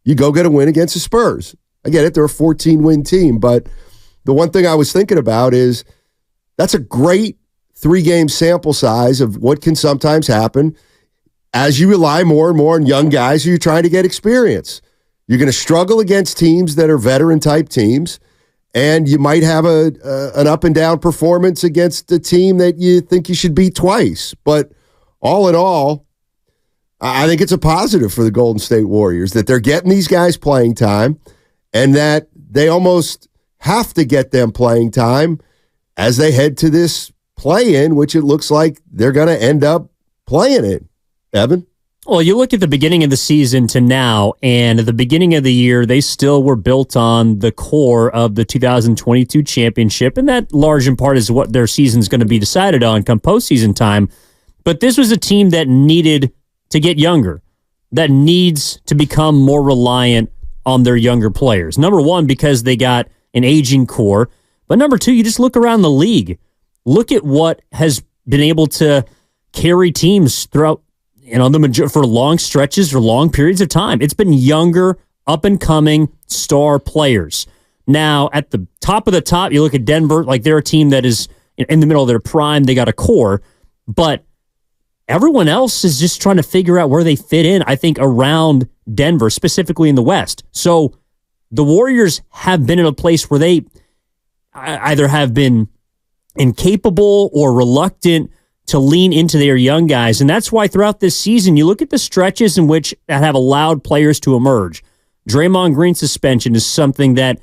you go get a win against the Spurs. I get it, they're a 14-win team, but the one thing I was thinking about is that's a great 3-game sample size of what can sometimes happen as you rely more and more on young guys who you're trying to get experience. You're going to struggle against teams that are veteran-type teams, and you might have an up-and-down performance against a team that you think you should beat twice. But all in all, I think it's a positive for the Golden State Warriors that they're getting these guys playing time and that they almost have to get them playing time as they head to this play-in, which it looks like they're going to end up playing it. Evan? Well, you look at the beginning of the season to now, and at the beginning of the year, they still were built on the core of the 2022 championship, and that large in part is what their season's going to be decided on come postseason time. But this was a team that needed to get younger, that needs to become more reliant on their younger players. Number one, because they got an aging core, but number two, you just look around the league. Look at what has been able to carry teams throughout, for long stretches, for long periods of time. It's been younger, up-and-coming star players. Now, at the top of the top, you look at Denver, like they're a team that is in the middle of their prime. They got a core, but everyone else is just trying to figure out where they fit in, I think, around Denver, specifically in the West. So the Warriors have been in a place where they either have been incapable or reluctant to lean into their young guys. And that's why throughout this season, you look at the stretches in which that have allowed players to emerge. Draymond Green's suspension is something that,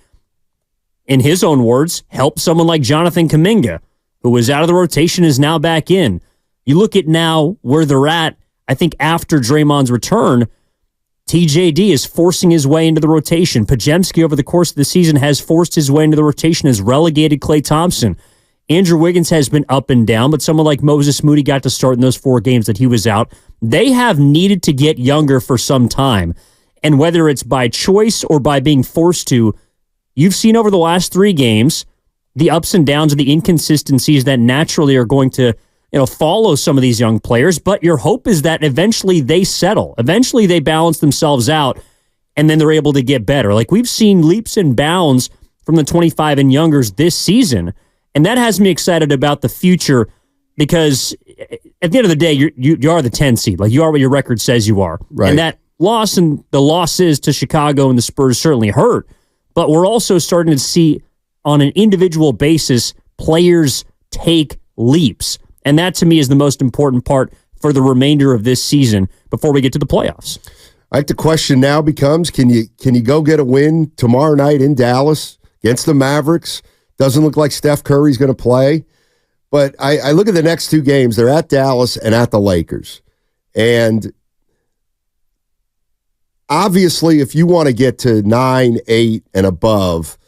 in his own words, helped someone like Jonathan Kaminga, who was out of the rotation, is now back in. You look at now where they're at, I think after Draymond's return, TJD is forcing his way into the rotation. Podziemski over the course of the season has forced his way into the rotation, has relegated Klay Thompson. Andrew Wiggins has been up and down, but someone like Moses Moody got to start in those 4 games that he was out. They have needed to get younger for some time. And whether it's by choice or by being forced to, you've seen over the last 3 games the ups and downs and the inconsistencies that naturally are going to follow some of these young players. But your hope is that eventually they settle. Eventually they balance themselves out, and then they're able to get better. Like we've seen leaps and bounds from the 25 and youngers this season. And that has me excited about the future because at the end of the day, you are the 10 seed. Like you are what your record says you are. Right. And that loss and the losses to Chicago and the Spurs certainly hurt. But we're also starting to see on an individual basis, players take leaps. And that to me is the most important part for the remainder of this season before we get to the playoffs. I think the question now becomes, can you go get a win tomorrow night in Dallas against the Mavericks? Doesn't look like Steph Curry's going to play. But I look at the next 2 games. They're at Dallas and at the Lakers. And obviously, if you want to get to 9, 8, and above,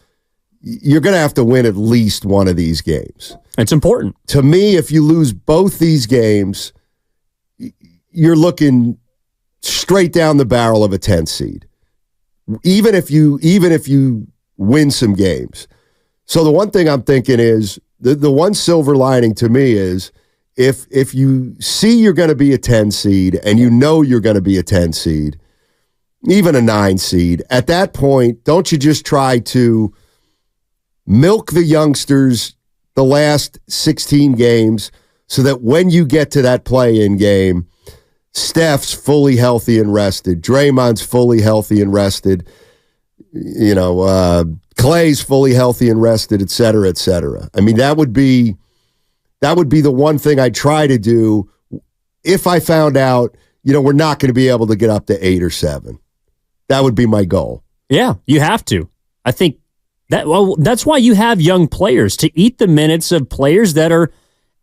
you're going to have to win at least one of these games. It's important. To me, if you lose both these games, you're looking straight down the barrel of a 10 seed. Even if you win some games. So the one thing I'm thinking is, the one silver lining to me is, if you see you're going to be a 10 seed and you know you're going to be a 10 seed, even a 9 seed, at that point, don't you just try to milk the youngsters the last 16 games so that when you get to that play-in game, Steph's fully healthy and rested, Draymond's fully healthy and rested, Klay's fully healthy and rested, et cetera, et cetera. I mean, that would be the one thing I'd try to do if I found out, we're not going to be able to get up to 8 or 7. That would be my goal. Yeah, you have to. I think that's why you have young players, to eat the minutes of players that are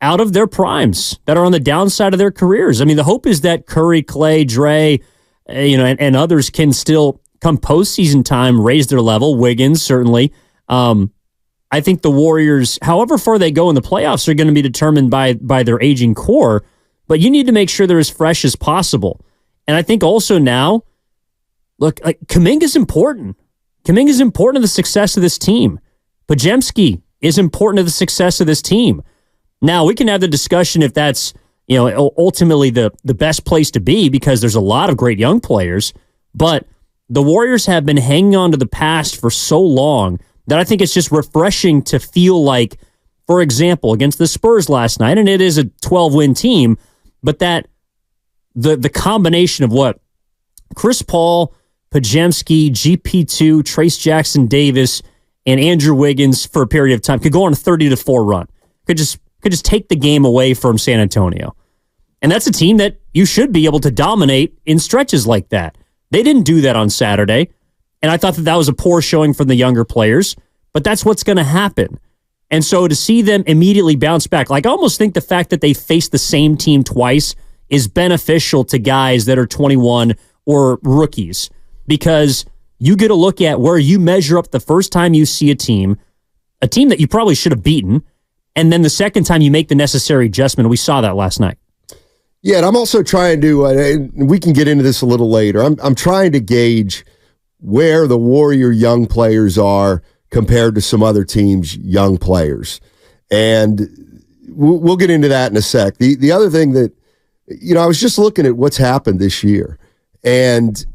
out of their primes, that are on the downside of their careers. I mean, the hope is that Curry, Klay, Dre, and others can still come postseason time, raise their level. Wiggins, certainly. I think the Warriors, however far they go in the playoffs, are going to be determined by their aging core, but you need to make sure they're as fresh as possible. And I think also now, look, like Kaminga's important. Kaminga's important to the success of this team. Podziemski is important to the success of this team. Now, we can have the discussion if that's, ultimately the best place to be, because there's a lot of great young players, but the Warriors have been hanging on to the past for so long that I think it's just refreshing to feel like, for example, against the Spurs last night, and it is a 12-win team, but that the combination of what Chris Paul, Pajemski, GP2, Trace Jackson Davis, and Andrew Wiggins for a period of time could go on a 30-4 run. Could just take the game away from San Antonio. And that's a team that you should be able to dominate in stretches like that. They didn't do that on Saturday, and I thought that was a poor showing from the younger players, but that's what's going to happen. And so to see them immediately bounce back, like I almost think the fact that they faced the same team twice is beneficial to guys that are 21 or rookies, because you get a look at where you measure up the first time you see a team that you probably should have beaten, and then the second time you make the necessary adjustment. We saw that last night. Yeah, and I'm also trying to, and we can get into this a little later, I'm trying to gauge where the Warrior young players are compared to some other teams' young players. And we'll get into that in a sec. The other thing that, I was just looking at what's happened this year. And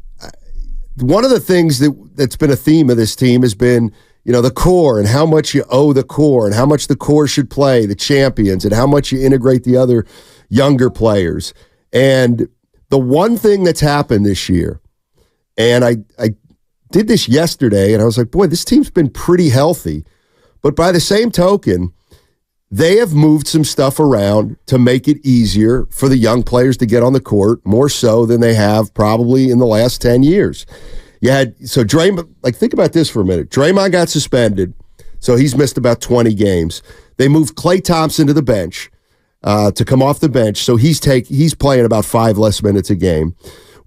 one of the things that's been a theme of this team has been, the core and how much you owe the core and how much the core should play, the champions, and how much you integrate the other younger players. And the one thing that's happened this year, and I did this yesterday, and I was like, boy, this team's been pretty healthy. But by the same token, they have moved some stuff around to make it easier for the young players to get on the court, more so than they have probably in the last 10 years. Draymond, think about this for a minute. Draymond got suspended, so he's missed about 20 games. They moved Klay Thompson to the bench to come off the bench, so he's playing about 5 less minutes a game.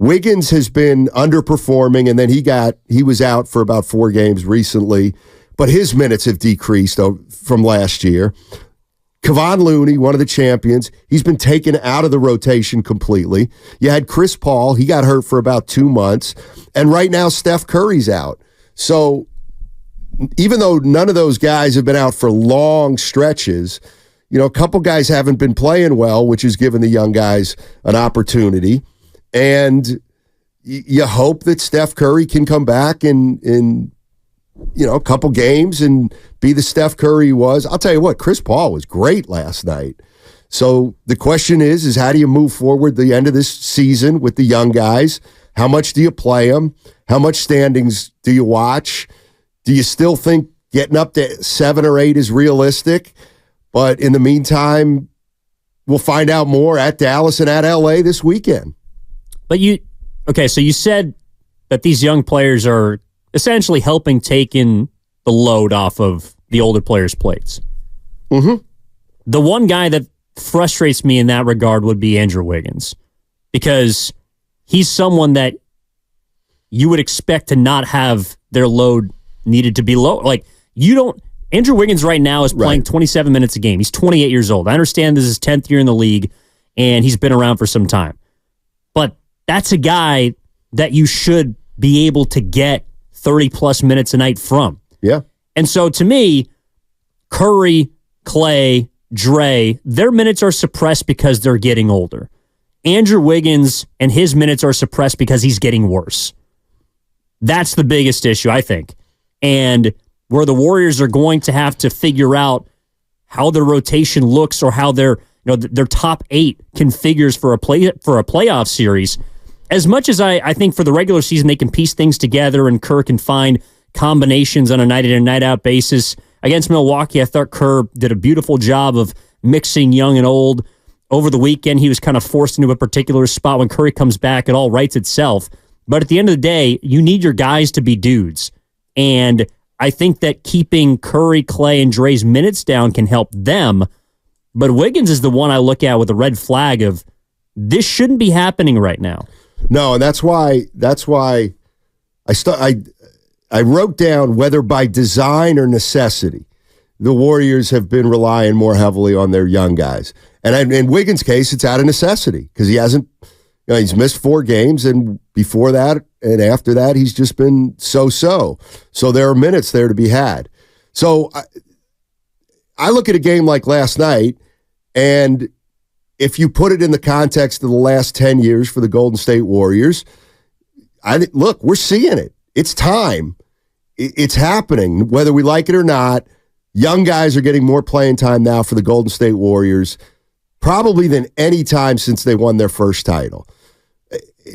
Wiggins has been underperforming, and then he was out for about 4 games recently, but his minutes have decreased from last year. Kevon Looney, one of the champions, he's been taken out of the rotation completely. You had Chris Paul, he got hurt for about 2 months, and right now Steph Curry's out. So even though none of those guys have been out for long stretches, a couple guys haven't been playing well, which has given the young guys an opportunity. And you hope that Steph Curry can come back in a couple games and be the Steph Curry he was. I'll tell you what, Chris Paul was great last night. So the question is how do you move forward the end of this season with the young guys? How much do you play them? How much standings do you watch? Do you still think getting up to 7 or 8 is realistic? But in the meantime, we'll find out more at Dallas and at LA this weekend. But so you said that these young players are essentially helping take in the load off of the older players' plates. Mm-hmm. The one guy that frustrates me in that regard would be Andrew Wiggins, because he's someone that you would expect to not have their load needed to be low. Andrew Wiggins right now is playing 27 minutes a game. He's 28 years old. I understand this is his 10th year in the league, and he's been around for some time. But that's a guy that you should be able to get 30-plus minutes a night from. Yeah. And so to me, Curry, Klay, Dre, their minutes are suppressed because they're getting older. Andrew Wiggins and his minutes are suppressed because he's getting worse. That's the biggest issue, I think. And where the Warriors are going to have to figure out how their rotation looks, or how their top 8 configures for a playoff series. As much as I think for the regular season they can piece things together and Kerr can find combinations on a night in and night out basis. Against Milwaukee, I thought Kerr did a beautiful job of mixing young and old. Over the weekend, he was kind of forced into a particular spot. When Curry comes back, it all rights itself. But at the end of the day, you need your guys to be dudes. And I think that keeping Curry, Klay, and Dre's minutes down can help them. But Wiggins is the one I look at with a red flag of, this shouldn't be happening right now. No, and that's why I wrote down, whether by design or necessity, the Warriors have been relying more heavily on their young guys. And in Wiggins' case, it's out of necessity, because he hasn't, he's missed 4 games, and before that and after that, he's just been so-so. So there are minutes there to be had. So I look at a game like last night, and if you put it in the context of the last 10 years for the Golden State Warriors, look, we're seeing it. It's time. It's happening, whether we like it or not. Young guys are getting more playing time now for the Golden State Warriors, probably than any time since they won their first title.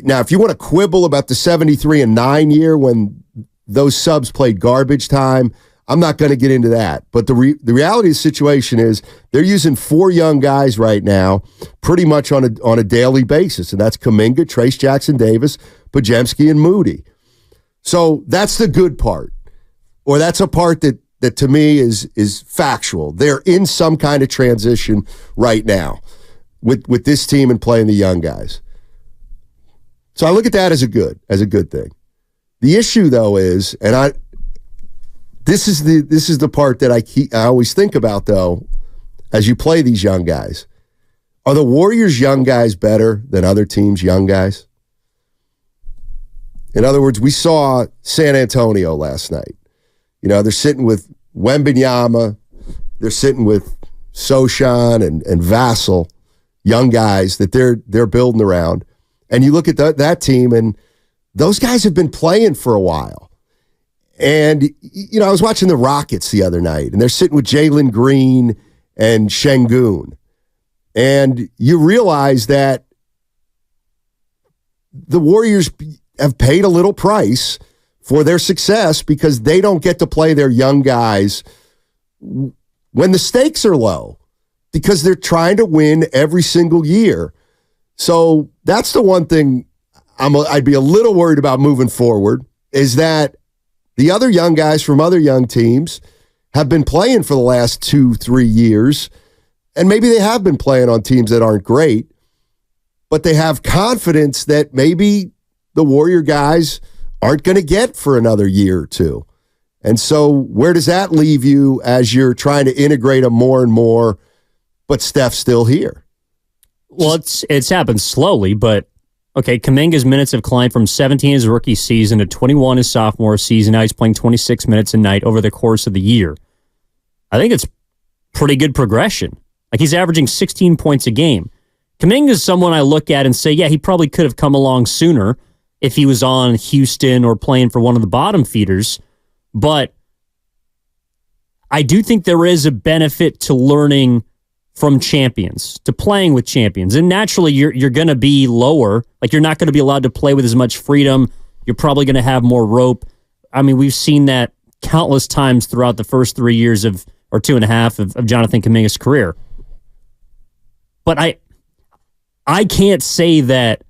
Now, if you want to quibble about the 73-9 year when those subs played garbage time, I'm not going to get into that. But the reality of the situation is they're using 4 young guys right now pretty much on a daily basis, and that's Kaminga, Trace Jackson-Davis, Podziemski, and Moody. So that's the good part, or that's a part that to me is factual. They're in some kind of transition right now with this team and playing the young guys. So I look at that as a good thing. The issue though is, and this is the part that I always think about though, as you play these young guys. Are the Warriors young guys better than other teams' young guys? In other words, we saw San Antonio last night. You know, they're sitting with Wembanyama, they're sitting with Sochan and Vassell, young guys that they're building around. And you look at that team, and those guys have been playing for a while. And, you know, I was watching the Rockets the other night, and they're sitting with Jalen Green and Şengün. And you realize that the Warriors have paid a little price for their success because they don't get to play their young guys when the stakes are low because they're trying to win every single year. So that's the one thing I'd be a little worried about moving forward, is that the other young guys from other young teams have been playing for the last 2-3 years, and maybe they have been playing on teams that aren't great, but they have confidence that maybe the Warrior guys aren't going to get for another year or two. And so where does that leave you as you're trying to integrate them more and more, but Steph's still here? Well, it's happened slowly, but okay, Kaminga's minutes have climbed from 17 his rookie season to 21 his sophomore season. Now he's playing 26 minutes a night over the course of the year. I think it's pretty good progression. Like, he's averaging 16 points a game. Kaminga is someone I look at and say, yeah, he probably could have come along sooner if he was on Houston or playing for one of the bottom feeders. But I do think there is a benefit to learning from champions, to playing with champions. And naturally, you're going to be lower. Like, you're not going to be allowed to play with as much freedom. You're probably going to have more rope. I mean, we've seen that countless times throughout the first 3 years of, or 2.5 of Jonathan Kaminga's career. But I can't say that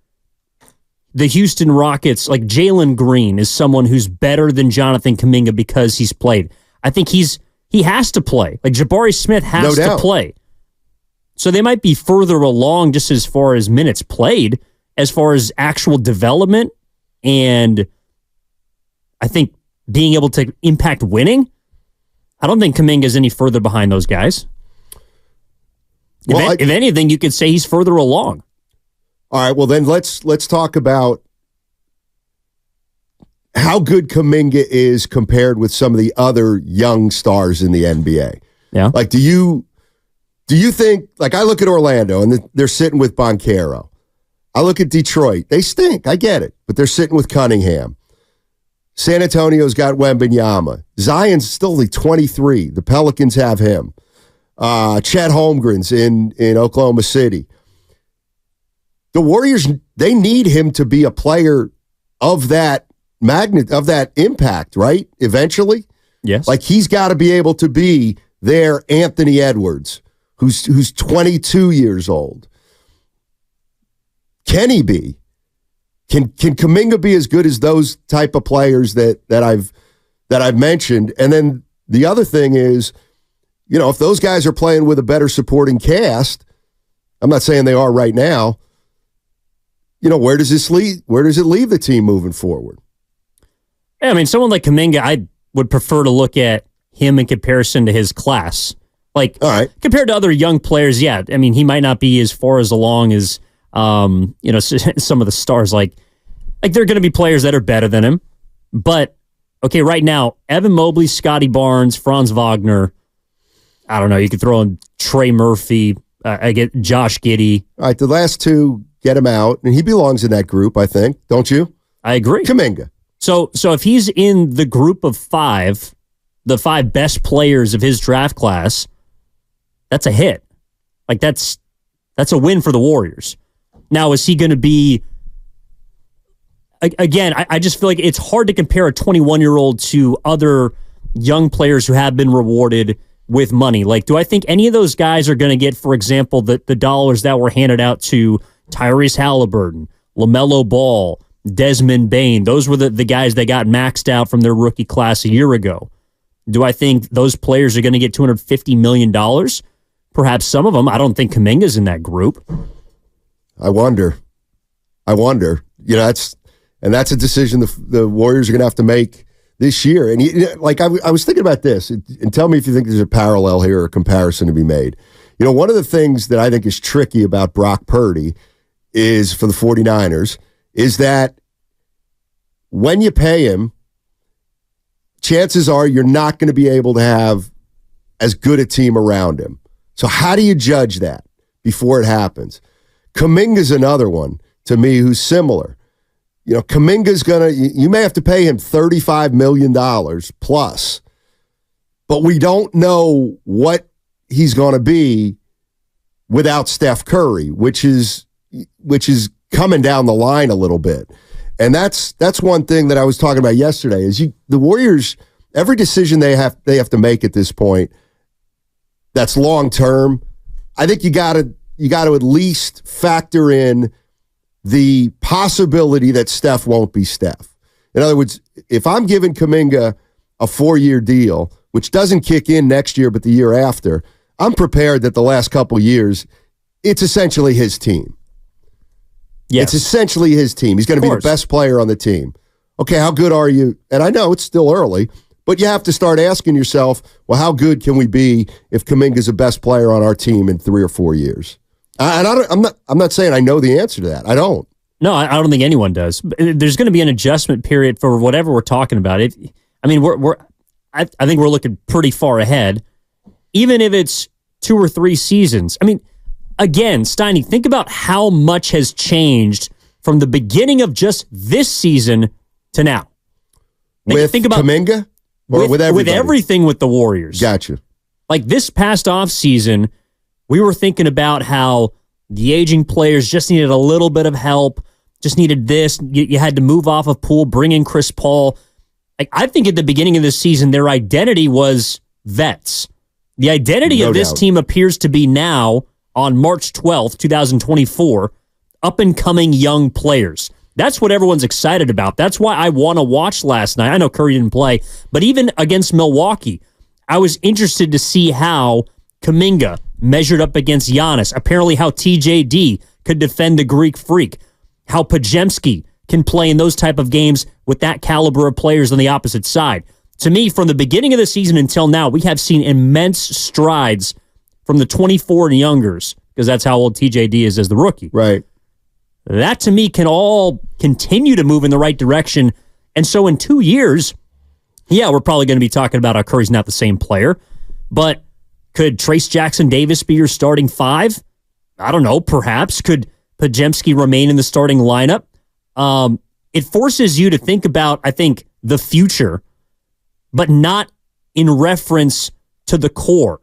the Houston Rockets, like Jalen Green, is someone who's better than Jonathan Kaminga because he's played. I think he has to play. Like, Jabari Smith has to play. So they might be further along just as far as minutes played, as far as actual development, and I think being able to impact winning. I don't think Kaminga is any further behind those guys. Well, if anything, you could say he's further along. All right, well then let's talk about how good Kaminga is compared with some of the other young stars in the NBA. Yeah. Like, do you think, like, I look at Orlando and they're sitting with Banchero. I look at Detroit. They stink. I get it. But they're sitting with Cunningham. San Antonio's got Wembanyama. Zion's still only 23. The Pelicans have him. Chet Holmgren's in Oklahoma City. The Warriors, they need him to be a player of that impact, right? Eventually. Yes. Like, he's got to be able to be their Anthony Edwards, who's 22 years old. Can he be? Can Kaminga be as good as those type of players that I've mentioned? And then the other thing is, you know, if those guys are playing with a better supporting cast, I'm not saying they are right now, you know, where does it leave the team moving forward? Yeah, I mean, someone like Kaminga, I would prefer to look at him in comparison to his class. Like, all right, compared to other young players, yeah, I mean, he might not be as far as along as, you know, some of the stars. Like they're going to be players that are better than him. But, okay, right now, Evan Mobley, Scotty Barnes, Franz Wagner, I don't know, you could throw in Trey Murphy, I get Josh Giddey. All right, the last two, get him out, and he belongs in that group, I think, don't you? I agree. Kaminga. So if he's in the group of five, the five best players of his draft class, that's a hit. Like that's a win for the Warriors. Now, is he going to be... Again, I just feel like it's hard to compare a 21-year-old to other young players who have been rewarded with money. Like, do I think any of those guys are going to get, for example, the dollars that were handed out to Tyrese Halliburton, LaMelo Ball, Desmond Bane? Those were the guys that got maxed out from their rookie class a year ago. Do I think those players are going to get $250 million? Perhaps some of them. I don't think Kaminga's in that group. I wonder. You know, that's a decision the Warriors are going to have to make this year. And I was thinking about this, and tell me if you think there's a parallel here or a comparison to be made. You know, one of the things that I think is tricky about Brock Purdy is, for the 49ers, is that when you pay him, chances are you're not going to be able to have as good a team around him. So how do you judge that before it happens? Kaminga's another one, to me, who's similar. You know, Kaminga's you may have to pay him $35 million plus, but we don't know what he's going to be without Steph Curry, which is coming down the line a little bit. And that's one thing that I was talking about yesterday is the Warriors, every decision they have to make at this point that's long term, I think you got to at least factor in the possibility that Steph won't be Steph. In other words, if I'm giving Kaminga a 4-year deal, which doesn't kick in next year but the year after, I'm prepared that the last couple years, it's essentially his team. Yes. It's essentially his team. He's going to be the best player on the team. Okay, how good are you? And I know it's still early, but you have to start asking yourself, well, how good can we be if Kaminga's the best player on our team in 3 or 4 years? And I'm not saying I know the answer to that. I don't. No, I don't think anyone does. There's going to be an adjustment period for whatever we're talking about. I think we're looking pretty far ahead, even if it's 2 or 3 seasons. I mean, again, Steiny, think about how much has changed from the beginning of just this season to now. Think about Kaminga or with everybody? With everything with the Warriors. Gotcha. Like this past offseason, we were thinking about how the aging players just needed a little bit of help, just needed this. You had to move off of Poole, bring in Chris Paul. Like, I think at the beginning of this season, their identity was vets. The identity of this team appears to be now, on March 12th, 2024, up-and-coming young players. That's what everyone's excited about. That's why I want to watch last night. I know Curry didn't play, but even against Milwaukee, I was interested to see how Kaminga measured up against Giannis. Apparently how TJD could defend the Greek Freak. How Podziemski can play in those type of games with that caliber of players on the opposite side. To me, from the beginning of the season until now, we have seen immense strides from the 24 and youngers, because that's how old TJD is as the rookie. Right. That, to me, can all continue to move in the right direction. And so in 2 years, yeah, we're probably going to be talking about how Curry's not the same player, but could Trace Jackson Davis be your starting 5? I don't know, perhaps. Could Podziemski remain in the starting lineup? It forces you to think about, I think, the future, but not in reference to the core.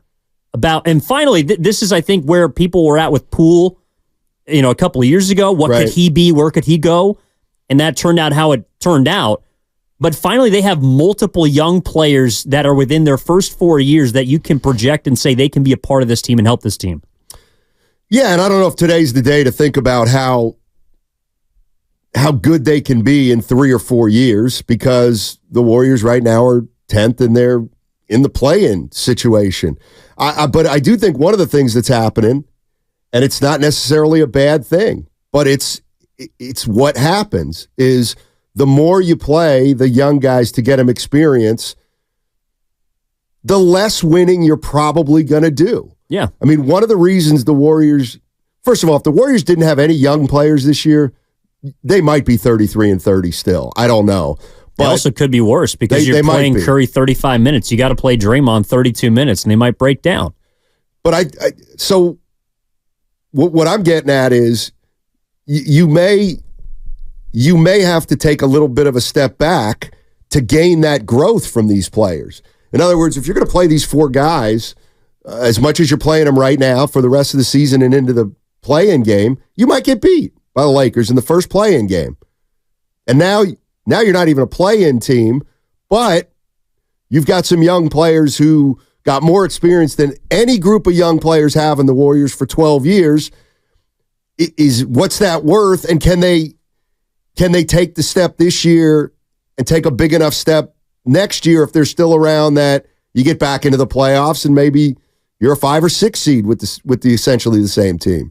And finally, this is, I think, where people were at with Poole, a couple of years ago. What could he be? Where could he go? And that turned out how it turned out. But finally, they have multiple young players that are within their first 4 years that you can project and say they can be a part of this team and help this team. Yeah, and I don't know if today's the day to think about how good they can be in 3 or 4 years, because the Warriors right now are 10th and they're in the play-in situation. But I do think one of the things that's happening, and it's not necessarily a bad thing, but it's what happens, is the more you play the young guys to get them experience, the less winning you're probably going to do. Yeah. I mean, one of the reasons the Warriors, first of all, if the Warriors didn't have any young players this year, they might be 33-30 still. I don't know. But it also could be worse because you're playing Curry 35 minutes. You got to play Draymond 32 minutes, and they might break down. But so what I'm getting at is you may you may have to take a little bit of a step back to gain that growth from these players. In other words, if you're going to play these four guys as much as you're playing them right now for the rest of the season and into the play-in game, you might get beat by the Lakers in the first play-in game. And now you're not even a play-in team, but you've got some young players who got more experience than any group of young players have in the Warriors for 12 years. What's that worth? And can they take the step this year and take a big enough step next year if they're still around that you get back into the playoffs and maybe you're a 5 or 6 seed with the essentially the same team?